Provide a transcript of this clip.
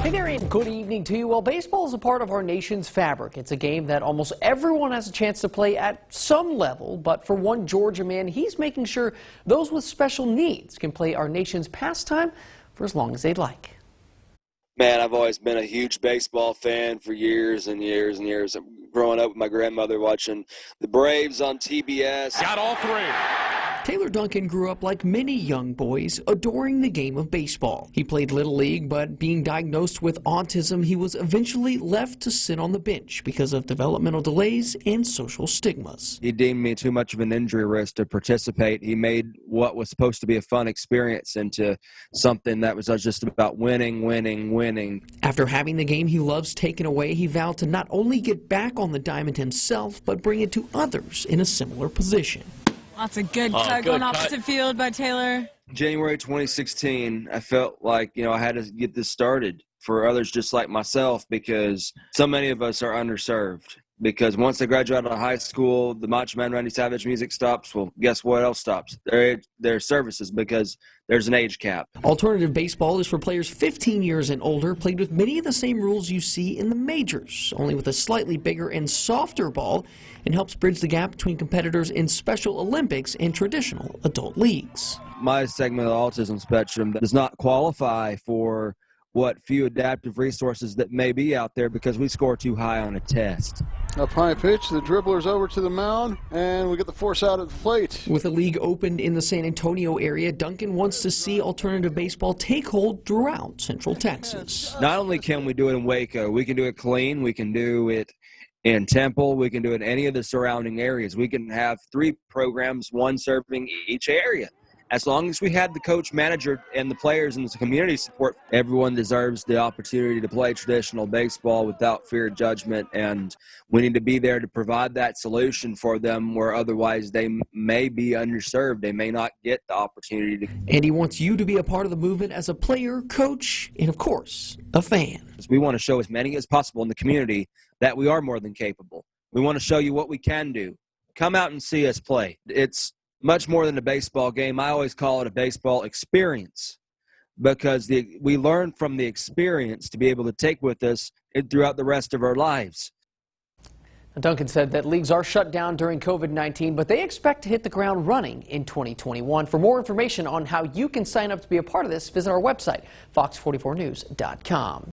Hey there, and good evening to you. Well, baseball is a part of our nation's fabric. It's a game that almost everyone has a chance to play at some level, but for one Georgia man, he's making sure those with special needs can play our nation's pastime for as long as they'd like. Man, I've always been a huge baseball fan for years and years and years. Growing up with my grandmother watching the Braves on TBS. Got all three. Taylor Duncan grew up like many young boys, adoring the game of baseball. He played Little League, but being diagnosed with autism, he was eventually left to sit on the bench because of developmental delays and social stigmas. He deemed me too much of an injury risk to participate. He made what was supposed to be a fun experience into something that was just about winning, winning, winning. After having the game he loves taken away, he vowed to not only get back on the diamond himself, but bring it to others in a similar position. Lots of good tug on opposite field by Taylor. January 2016, I felt like, I had to get this started for others just like myself, because so many of us are underserved. Because once they graduate out of high school, the Macho Man Randy Savage music stops. Well, guess what else stops? Their services, because there's an age cap. Alternative baseball is for players 15 years and older, played with many of the same rules you see in the majors, only with a slightly bigger and softer ball, and helps bridge the gap between competitors in Special Olympics and traditional adult leagues. My segment of the autism spectrum does not qualify for what few adaptive resources that may be out there, because we score too high on a test. Up high pitch, the dribbler's over to the mound, and we get the force out at the plate. With a league opened in the San Antonio area, Duncan wants to see alternative baseball take hold throughout Central Texas. Not only can we do it in Waco, we can do it clean, we can do it in Temple, we can do it in any of the surrounding areas. We can have 3 programs, 1 serving each area. As long as we had the coach, manager, and the players and the community support, everyone deserves the opportunity to play traditional baseball without fear of judgment, and we need to be there to provide that solution for them where otherwise they may be underserved. They may not get the opportunity to. And he wants you to be a part of the movement as a player, coach, and of course, a fan. We want to show as many as possible in the community that we are more than capable. We want to show you what we can do. Come out and see us play. It's much more than a baseball game. I always call it a baseball experience, because we learn from the experience to be able to take with us throughout the rest of our lives. Duncan said that leagues are shut down during COVID-19, but they expect to hit the ground running in 2021. For more information on how you can sign up to be a part of this, visit our website, fox44news.com.